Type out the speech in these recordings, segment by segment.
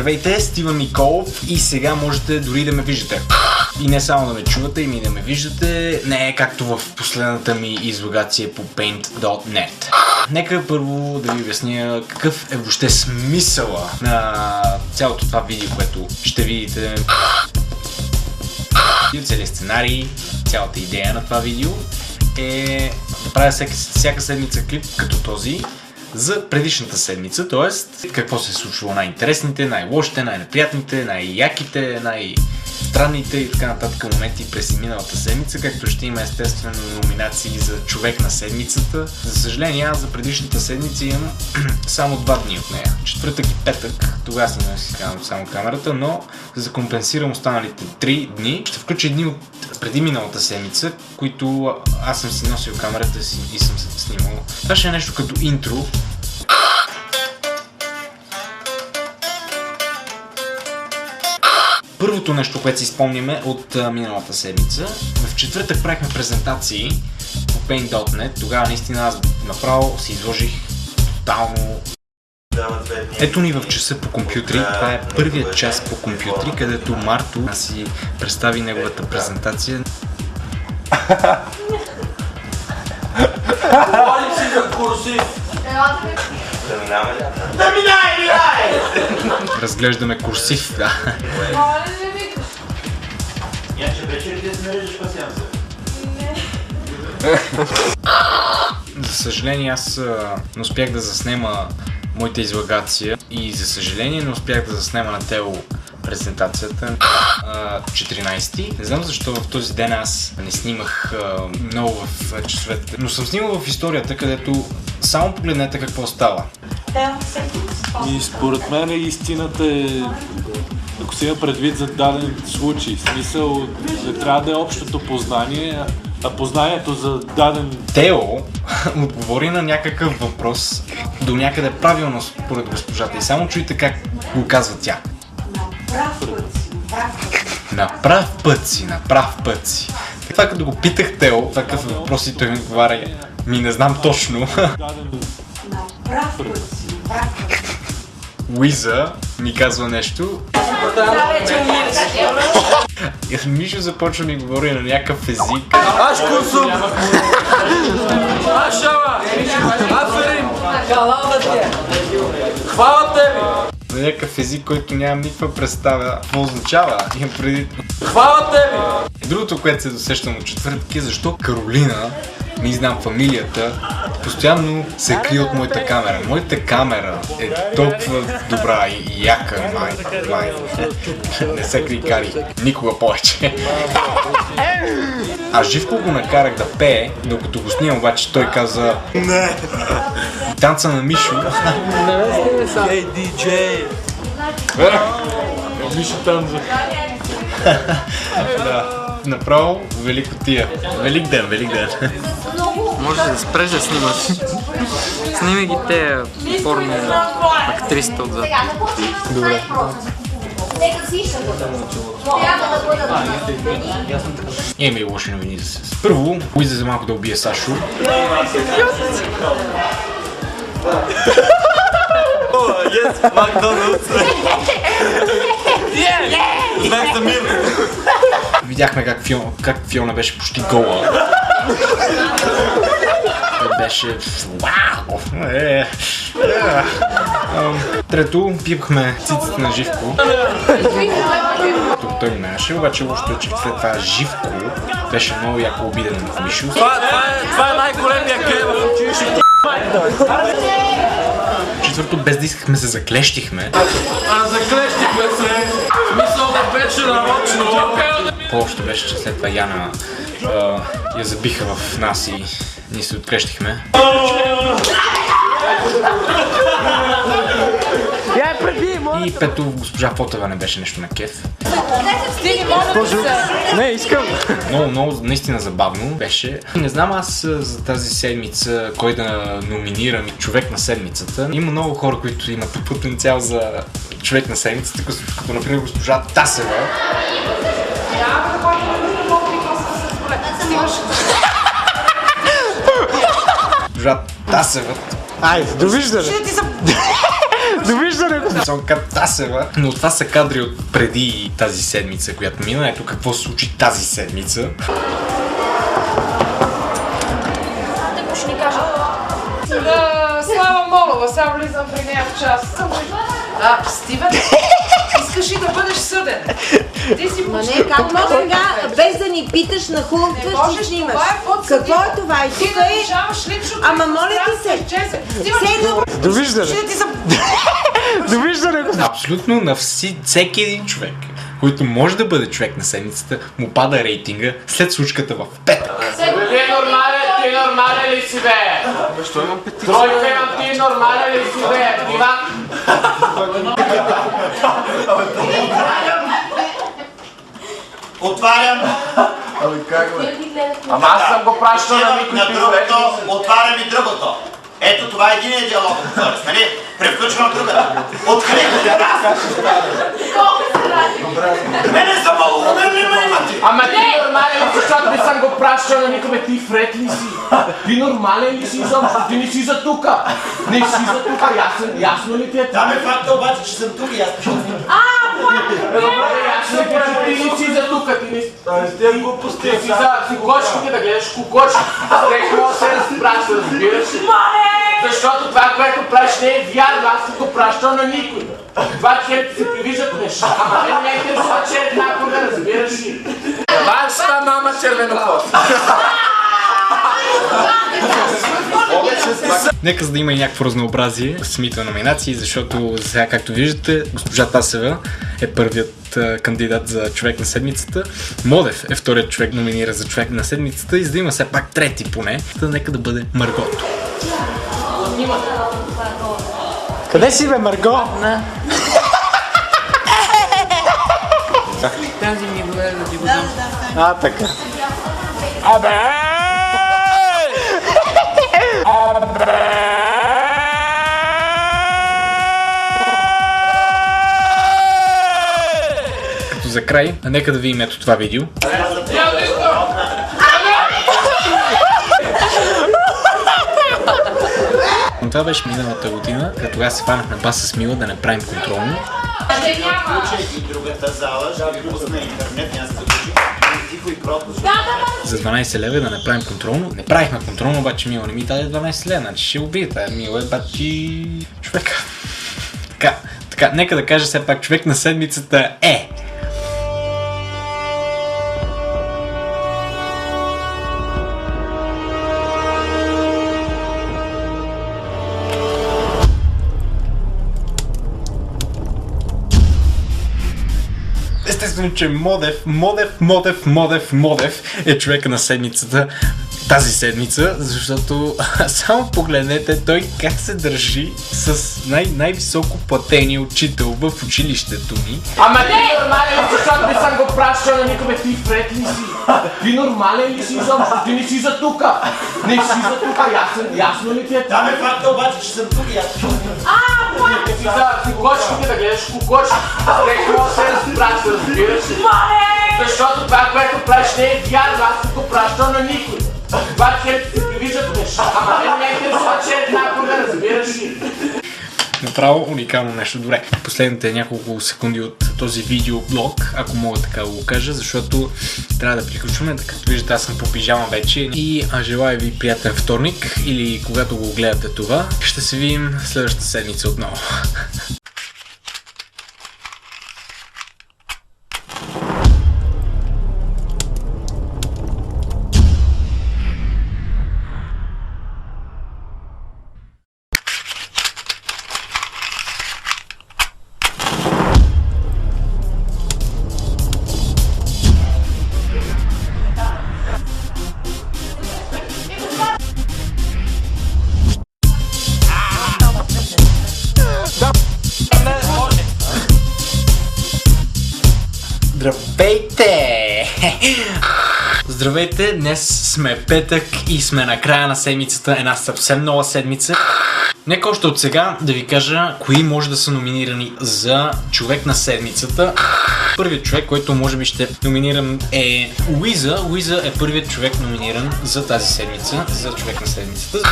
Здравейте, Стивън Николов и сега можете дори да ме виждате. И не само да ме чувате, и да ме виждате, не е както в последната ми излогация по Paint.net. Нека първо да ви обясня какъв е въобще смисъла на цялото това видео, което ще видите. Целият сценарий, цялата идея на това видео е да правя всяка седмица клип като този за предишната седмица, т.е. какво се е случвало най-интересните, най-лошите, най-неприятните, най-яките, най-странните и така нататък моменти през миналата седмица, както ще има естествено номинации за човек на седмицата. За съжаление, аз за предишната седмица имам само 2 дни от нея. Четвъртък и петък, тогава си носих само камерата, но за да компенсирам останалите 3 дни, ще включа едни от преди миналата седмица, които аз съм си носил камерата си и съм се снимал. Това ще е нещо като интро. Първото нещо, което си спомняме от миналата седмица, в четвъртък правихме презентации по Paint.net, тогава наистина аз направо си изложих тотално. Ето ни в часа по компютри, това е първият час по компютри, където Марто си представи неговата презентация. Говорим си за курсив! Да минаваме ли? Да минай! Разглеждаме курсив, да. Иначе вечерите си нарежеш пасианса. За съжаление аз не успях да заснема моята излагация и за съжаление не успях да заснема на тело презентацията 14-ти. Не знам защо в този ден аз не снимах много в часовете, но съм снимал в историята, където само погледнете какво става. И според мен истината е, ако се има предвид за даден случай, в смисъл не трябва да е общото познание, а познанието за даден... Тео отговори на някакъв въпрос до някъде правилно според госпожата и само чуйте как го казва тя. На прав път си. Това като го питах Тео, такъв въпрос и той ми отговаря, не знам точно. Луиза ми казва нещо. Мишо започва ми говори на някакъв език. Аш курсум! Аш шава! Аферин! Хвала тебе! На някакъв език, който нямам никаква представа какво означава. Имам преди... Хвала тебе! Другото, което се досещам от четвъртък е защо Каролина, не знам фамилията, постоянно се крие от моята камера. Моята камера е толкова добра и яка, май. Не се крикари никога повече. А Живко го накарах да пее, докато го снимам, обаче той каза не. Танца на Мишо. Ей, диджей! Мишо танца. Да. Направо великотия. Велик ден. Може да спреш да снимаш. Снимай ги те порно актрисите отзад. Добре. Имаме и лоши новини за се. Първо, Луиза за малко да убие Сашо. Макдоналдс! Знак за мир! Видяхме как Фиона беше почти гола. Беше вау! Трето, пипахме циците на Живко. Тук той не знаеше, обаче лошото е, че след това Живко беше много яко обиден в Мишо. Това е най-големия гей в училището. Четвърто, без да искахме се заклещихме. Заклещихме се! Мисъл да беше нарочно! По-общо беше, че след това Яна я забиха в нас и ние се открещихме. И пето, госпожа Фотева не беше нещо на кеф. Не, искам. Много наистина забавно беше. Не знам аз за тази седмица кой да номинирам човек на седмицата. Има много хора, които имат потенциал за човек на седмицата, като например госпожа Тасева. Госпожа Тасева. Айде, довиждане! Довиждане, Цонка Тасева. Но това са кадри от преди тази седмица, която мина. Ето какво се случи тази седмица. Какво ще ни кажа? Слава Молова, сега влизам при нея в час. Стивен, искаш ли да бъдеш съден? Ти си Ма не, как може сега, без да ни питаш на хубаво, ще снимаш? Какво е това? И тук е... Ама моля ти се! Довиждане! Довиждане! Абсолютно на всеки един човек, който може да бъде човек на седмицата, му пада рейтинга след случката в петък. Ти нормален ли си, бе? Защо имам петиция? Тройка имам, ти нормален ли си, бе? Иван? Отварям. Абе как, бе? Ама аз съм го пращал на никой. На другото, отварям и другото. Ето това е единият диалог, нали? Превключвам другата. Откъде да раз? Мене са малоумен ли ме имате? Ама ти нормален ли си, защото не съм го пращал на никой, ти вред ли си? Ти нормален ли си изобщо? Ти не си за тука. Не си за тука, ясно ли ти е? Там е факта обаче, че съм тук и аз пишу. Добре, ясно ли ти е, че ти не си за тука, ти не си... Ти си за кукочките да гледаш кукочки. Какво се разпраща, разбираш ли? Защото това, което правиш, не е вярно, аз съм го пращал на никой. Това, че се привиждат неща. Ама не интересува, че е еднакво, да разбираш ли? Вашата мама червеноход. Нека за да има и някакво разнообразие в самите номинации, защото сега, както виждате, госпожа Тасева е първият кандидат за човек на седмицата. Модев е вторият човек номинира за човек на седмицата и за да има все пак трети поне, нека да бъде Маргото. Къде си, бе, Марго? Не. Тази ми го е да ти го дам. Така. Абе! Като за край, нека да видим ето това видео. Това беше миналата година, като тогава се фанахме бас с Мила да не правим контролно. Включайки другата зала, ще ви пусна интернет, няма се заключи. Тихо и кротко. За 12 лева да не правим контролно. Не правихме контролно, обаче Мила не ми даде 12 лева, значи ще убиете. Мила е бачи човека. Така, нека да кажа все пак човек на седмицата е... Естествено, че Модев е човека на седмицата тази седмица, защото само погледнете той как се държи с най-високо платения учител в училището ни. Ама ти нормален ли си, защото не съм го пращал на никой, ти вред ли си? Ти нормален ли си изобщо? Ти не си за тука. Не си за тука, ясно ли ти е? Там е факта обаче, че съм тук и аз пишу. Ти си за кукочките да гледаш кукочки. Какво се разпраща, разбираш ли? Защото това, което правиш, не е вярно, аз съм го пращал на никой. Това, че се привиждат неща. Ама не интересува, че е еднакво, да разбираш ли? Направо уникално нещо. Добре, последните няколко секунди от този видеоблог, ако мога така да го кажа, защото трябва да приключваме. Като виждате, аз съм по пижама вече и желая ви приятен вторник или когато го гледате това. Ще се видим следващата седмица отново. Здравейте! Здравейте, днес сме петък и сме на края на седмицата, една съвсем нова седмица. Нека още от сега да ви кажа кои може да са номинирани за човек на седмицата. Първият човек, който може би ще номинирам е Луиза. Луиза е първият човек номиниран за тази седмица, за човек на седмицата.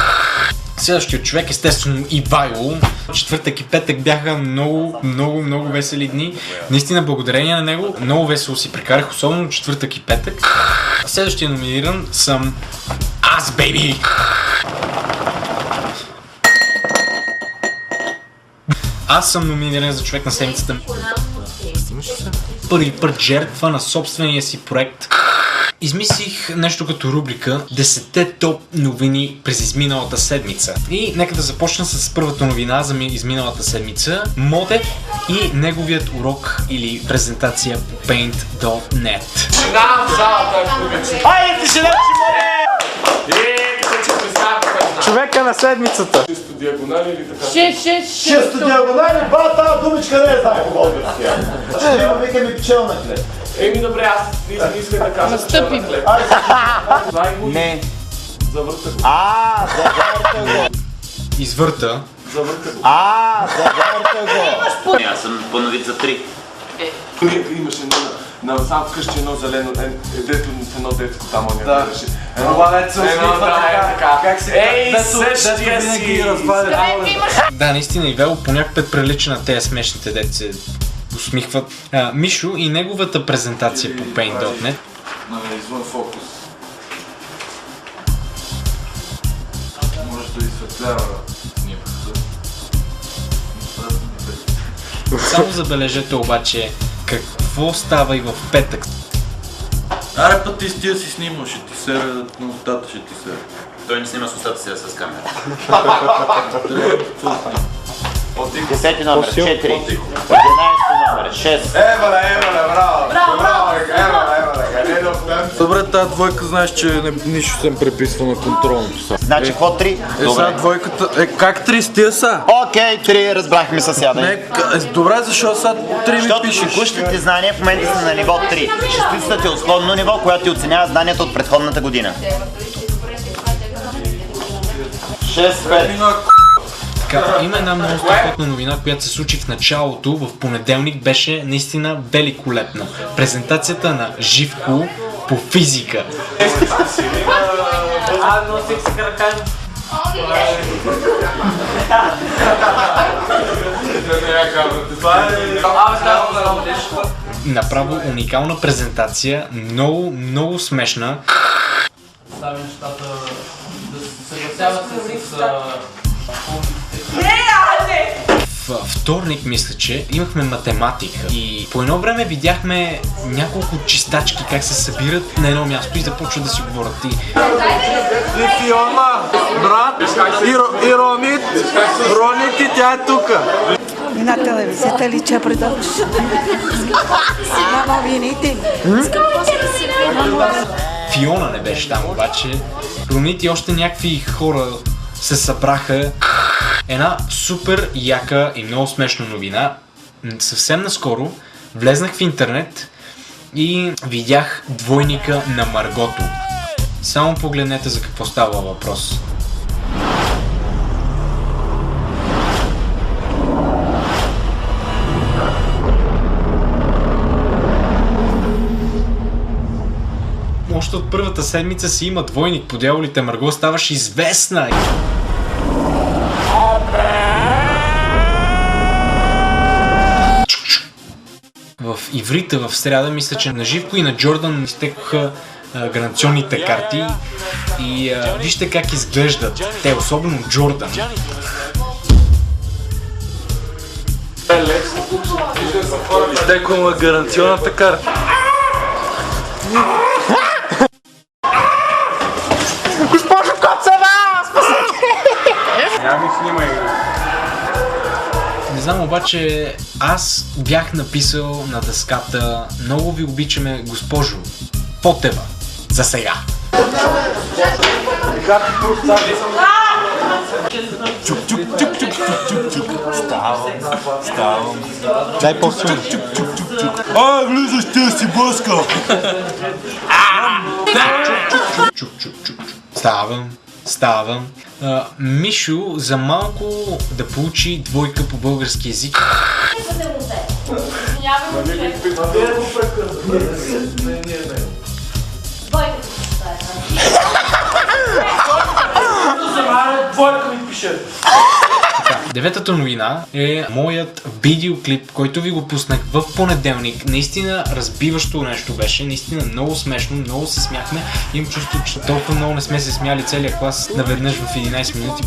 Следващия човек, естествено, Ивайло. Четвъртък и петък бяха много весели дни. Наистина, благодарение на него, много весело си прекарах, особено четвъртък и петък. Следващия номиниран съм аз, бейби! Аз съм номиниран за човек на седмицата. Първи път жертва на собствения си проект. Измислих нещо като рубрика 10-те топ новини през изминалата седмица. И нека да започна с първата новина за изминалата седмица. Модев и неговият урок или презентация по Paint.net. Айде, тишина, Шимоне! Човека на седмицата. Чисто диагонали или така? Чисто диагонали, ба, тази думичка не е знае по българския. Ще вика ми пчелна клет. Еми добре, аз не исках да кажа. Настъпи ме. Не. Завърта го. Завърта го. Извърта. Завърта го. Завърта го. Аз съм по-новит за 3. Имаше сам вкъщи едно зелено, дето в едно детско там он я беше. Това дето се усмихва така. Как си? Ей, същия си! Да, наистина Ивайло по някакъв път прилича на тези смешните деца се усмихват. Мишо и неговата презентация по Paint.net. Извън фокус. Може да изсветлява снимката. Само забележете обаче какво става и в петък. Аре път ти с тия си снимал, ще ти сера на устата, ще ти сера. Той не снима с устата си с камера. 10 номер, 4. 11 номер, 6. Евале, браво! Добре, тази двойка знаеш, че нищо съм преписва на контролното са. Значи, какво 3? Сега двойката... как 3 с тия са? Окей, 3, разбрахме се сядай. Добре, защо са 3 ми Защото пишеш? текущите знания в момента са на ниво 3. Шестицата е изходно ниво, която ти оценява знанията от предходната година. 6-5. Така, има една много страхотна новина, която се случи в началото, в понеделник, беше наистина великолепна. Презентацията на Живко по физика. Направо уникална презентация, много смешна. Стави нещата да се съгласяват с В вторник, мисля, че имахме математика и по едно време видяхме няколко чистачки как се събират на едно място и започват да си говорят. И Фиона, брат, и Ронит и тя е тука. И на телевизията ли че предаваш? На новините. Фиона не беше там обаче. Ронит и още някакви хора се събраха. Една супер яка и много смешна новина. Съвсем наскоро влезнах в интернет и видях двойника на Маргото. Само погледнете за какво става въпрос. Още от първата седмица си има двойник. По дяволите, Марго ставаше известна. В Иврита в сряда, мисля, че на Живко и на Джордан изтекоха гаранционните карти и вижте как изглеждат те, особено Джордан. Изтекла гаранционната карта. Госпожо Коцева! Не знам, обаче аз бях написал на дъската: много ви обичаме, госпожо Потева, за сега. Ставам. Дай по-силно. Влизаш ти си блъска! Ставам. Мишо за малко да получи двойка по български език. Двойка ми Деветата новина е моят видеоклип, който ви го пуснах в понеделник. Наистина разбиващо нещо беше, наистина много смешно, много се смяхме. Имам чувство, че толкова много не сме се смяли целият клас наведнъж в 11 минути.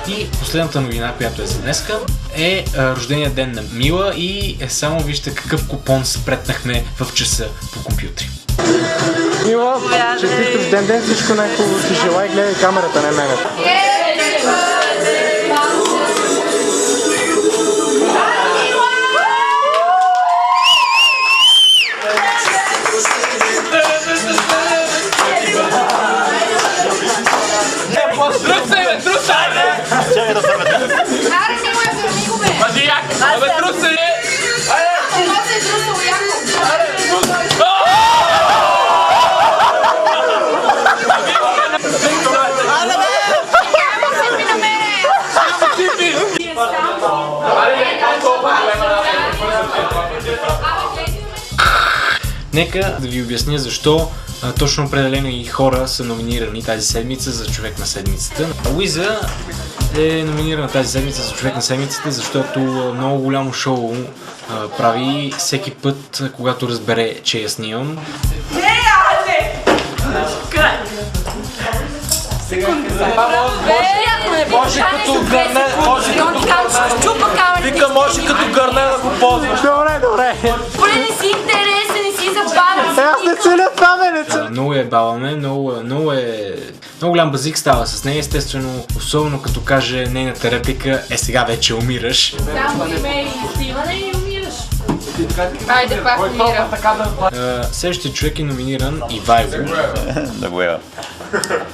И последната новина, която е за днеска, е рождения ден на Мила и само вижте какъв купон спретнахме в часа по компютри. Мила, честит рожден ден, всичко най-хубаво си желай, гледай камерата, не мене. Чакай да първете. Аре, не му е за amigo, бе! Пази як! Абе, труса е! Едно се е трусал яко! Нека да ви обясня защо точно определени хора са номинирани тази седмица за човек на седмицата. Луиза е номинирана тази седмица за човек на седмицата, защото много голямо шоу прави всеки път, когато разбере, че я снимам. Може като гърне, може като гърне да го ползваш. Добре. Поле не си интересен, не си забавен. Аз не целя това, не целя. Много е баваме, много голям базик става с нея, естествено, особено като каже нейната реплика, сега вече умираш. Само ли ме изтиване и умираш. Айде пак умира. Следващия човек е номиниран Ивайло. Да го ева.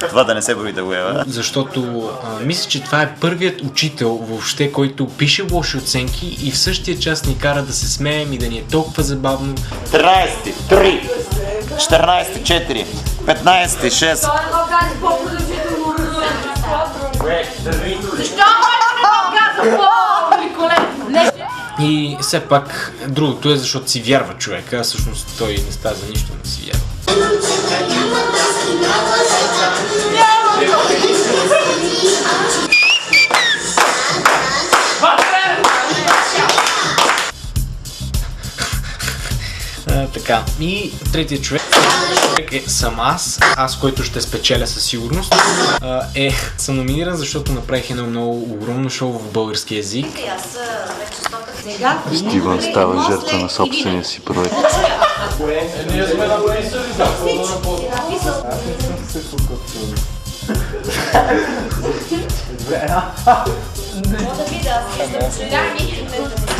Това да не се бои да го ева. Защото мисля, че това е първият учител въобще, който пише лоши оценки и в същия час ни кара да се смеем и да ни е толкова забавно. 13, 3, 14, 4, 15, 6. Защо може да го казва по-великолепно? И все пак другото е, защото си вярва човека, а всъщност той не става за нищо, не си вярва. Така, и третия човек съм аз, който ще спечеля със сигурност, съм номиниран, защото направих едно много огромно шоу в български език. Стивън става жертва на собствения си проект. Ние сме написали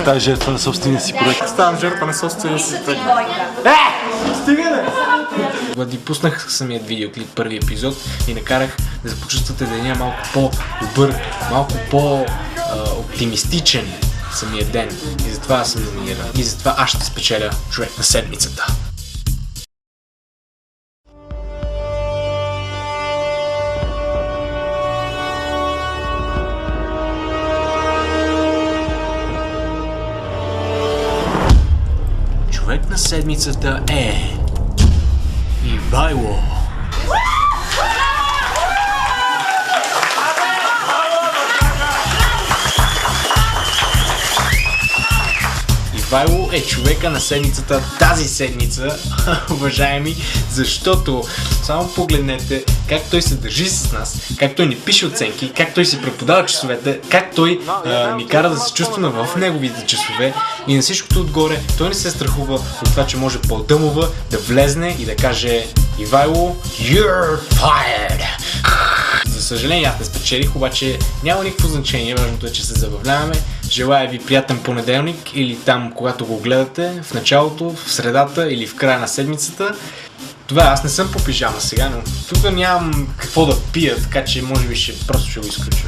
Става жертва на собствения си проект. Ставам жертва на собствения си проект. Влади, пуснах самият видеоклип, първи епизод и накарах да се почувствате деня малко по-добър, малко по-оптимистичен самия ден. И затова аз съм номиниран. И затова аз ще спечеля човек на седмицата. Човек на седмицата е Ивайло. Ивайло е човека на седмицата тази седмица, уважаеми, защото само погледнете как той се държи с нас, как той ни пише оценки, как той си преподава часовете, как той ни кара да се чувстваме в неговите часове и на всичкото отгоре той не се страхува от това, че може по-дъмова да влезне и да каже: Ивайло, you're fired! За съжаление аз не спечелих, обаче няма никакво значение, важното е, че се забавляваме. Желая ви приятен понеделник или там, когато го гледате, в началото, в средата или в края на седмицата. Това аз не съм по пижама сега, но тук нямам какво да пия, така че може би просто ще го изключа.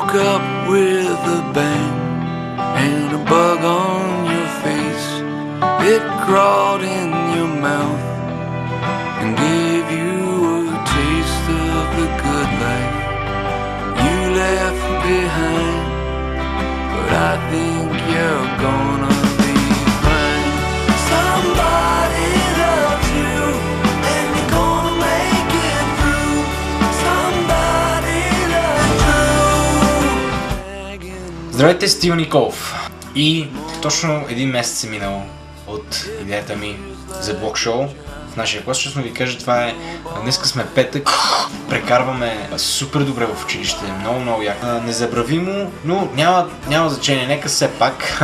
woke up with a bang and a bug on your face. It crawled in your mouth and gave you a taste of the good life you left behind. But I think you're gonna be fine. Somebody loves you and you're gonna make it through. Somebody loves you. Здравейте, Стив Николов. И точно един месец е минал от идеята ми за блог шоу в нашия клас. Честно ви кажа, това е... Днеска сме петък, прекарваме супер добре в училище, много яко. Незабравимо, но няма значение, нека все пак...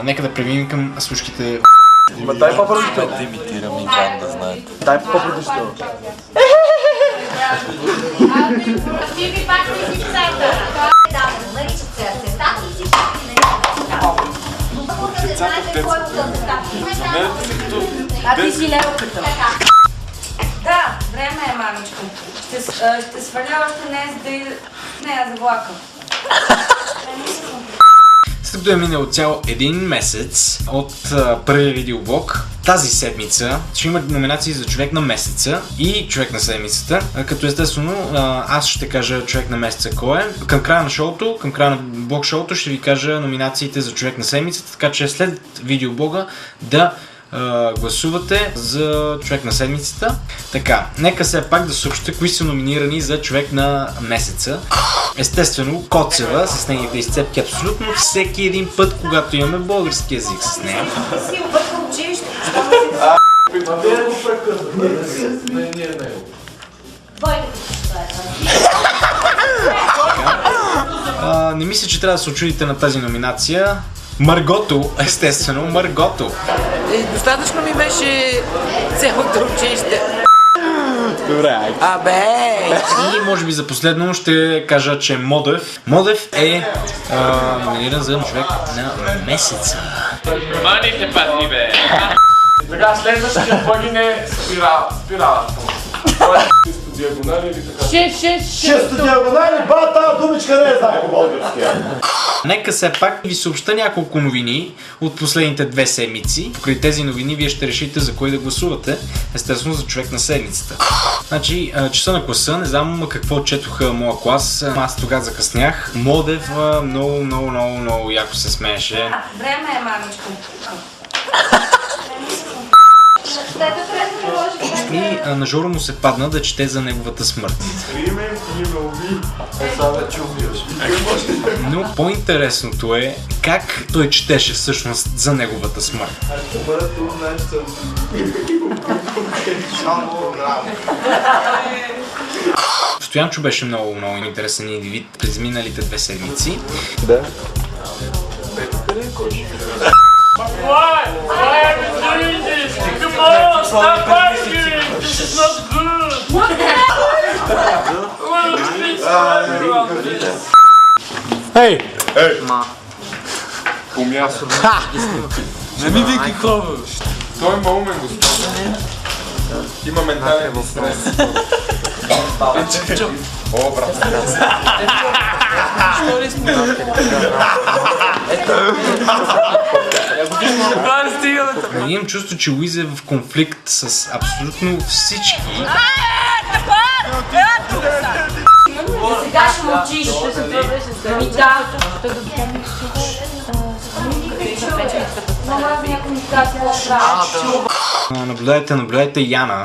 Нека да преминем към слушките. Ма дай по-бързо да имитирам Иван, да знаете. Дай по-бързо. Ти пак не си център. Да, наричат се атестат и си пак не знаете кой е атестат. А ти си лелката. Да, време е, мамичко. Ще сваля още нея за влака. След като е минал цял един месец от първия видеоблог, тази седмица ще има номинации за човек на месеца и човек на седмицата, като естествено аз ще кажа човек на месеца кой е. Към края на шоуто, към края на блог шоуто ще ви кажа номинациите за човек на седмицата, така че след видеоблога да гласувате за човек на седмицата. Така, нека все пак да съобща кои са номинирани за човек на месеца. Естествено, Коцева с нейните изцепки абсолютно всеки един път, когато имаме български език с нея. Си обърка училище. Не мисля, че трябва да се очудите на тази номинация. Маргото, естествено, Маргото. Достатъчно ми беше цялото училище. Добре, айде. Абе! И може би за последно ще кажа, че Модев. Модев е номиниран за човек на месеца. Маните патри, бе! Така, следващия бъгин е спирала. Чисто диагонали или така? Чисто диагонали, бата, думичка не знае по българския. Нека все пак ви съобща няколко новини от последните 2 седмици. Покрай тези новини вие ще решите за кой да гласувате. Естествено за човек на седмицата. Значи, часа на класа, не знам какво четоха моя клас. Аз тогава закъснях. Модев много яко се смееше. Време е, мамичко. И на Жоро му се падна да чете за неговата смърт. Но по-интересното е как той четеше всъщност за неговата смърт. Стоянчо беше много интересен индивид през миналите 2 седмици. Да. Why are you doing this? Come on, stop arguing! This is not good! What the hell? Ей! Ма. По място. Не ми вики хубаво. Той има умен, господин. Има ментален стрес. О, брат. Имам чувство, че Луиза е в конфликт с абсолютно всички. Сега ще мълчиш. Ами да. Наблюдайте Яна.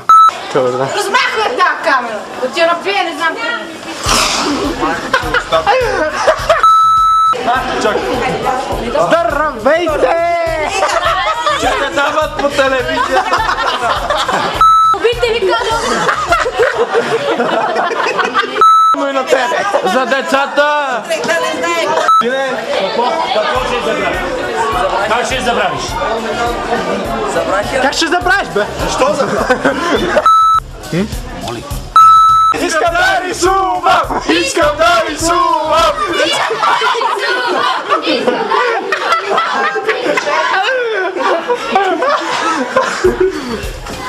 Размахвай тази камера! Да ти я напие, не знам как. Здравейте! Че не дават по телевизията. Обидите ви казвам! Но и на тебе. За децата! Как ще забравиш? Как ще забравиш, бе? Защо забравиш? Моли. Искам да рисувам! Искам да рисувам!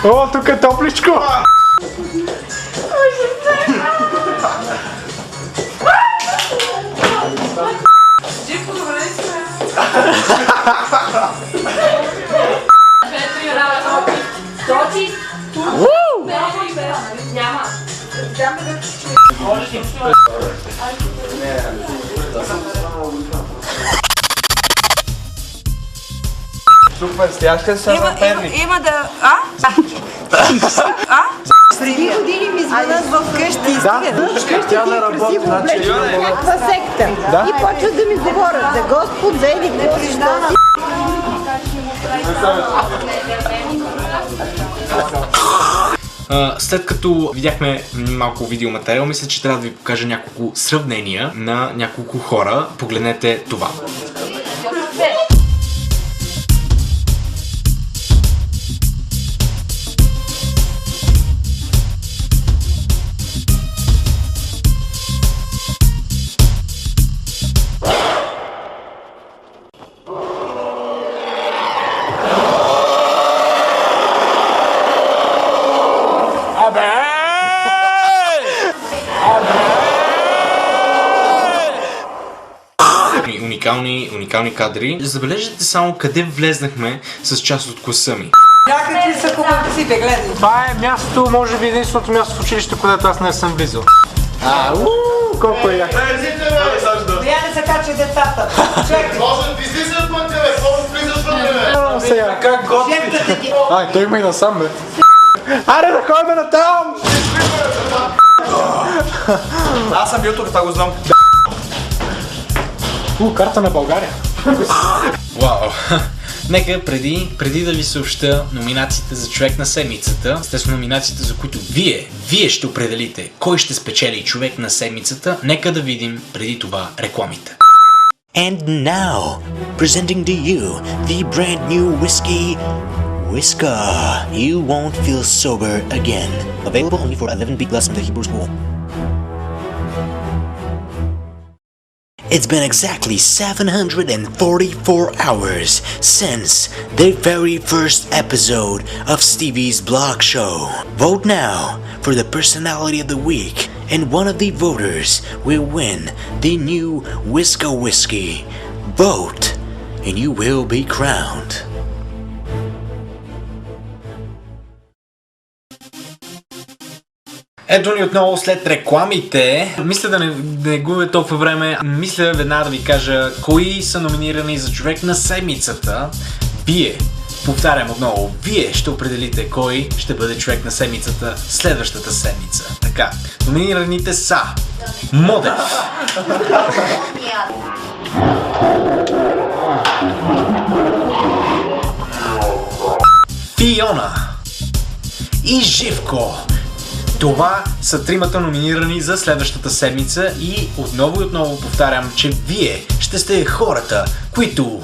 О, тук е топличко! Живко, добре ли сме? Точи! Няма. Супер, стяжка са за Перник. Има да... Преди години ми звънат в къщи и стига. Вкъщи ти е красиво облечена някаква секта. И почват да ми говорят за Господ, за еди какво си, що си. След като видяхме малко видеоматериал, мисля, че трябва да ви покажа няколко сравнения на няколко хора. Погледнете това. Уникални кадри. Забележете само къде влезнахме с част от класа ми. Някакви са хубавци, бе, гледай. Това е мястото, може би единственото място в училище, където аз не съм влизал. Колко е як. Я не се качи децата. Чакай. Може да излиза от телефон, влизаш на Сега, как готви? Ай, той има и насам, бе. Аре да ходим на там! Аз съм бил тук, това го знам. Карта на България. Вау! Нека преди да ви съобща номинациите за човек на седмицата, естествено номинациите, за които вие ще определите кой ще спечели човек на седмицата, нека да видим преди това рекламите. And now, presenting to you the brand new whiskey, Whiska. You won't feel sober again. Available only for 11B Plus from the Hebrew School. It's been exactly 744 hours since the very first episode of Stevie's blog show. Vote now for the personality of the week, and one of the voters will win the new Whiska Whiskey. Vote, and you will be crowned. Ето ни отново след рекламите. Мисля да не губя толкова време. Мисля веднага да ви кажа кои са номинирани за човек на седмицата. Вие, повтарям отново, вие ще определите кой ще бъде човек на седмицата следващата седмица. Така, номинираните са Модев, Фиона и Живко. Това са тримата номинирани за следващата седмица и отново повтарям, че вие ще сте хората, които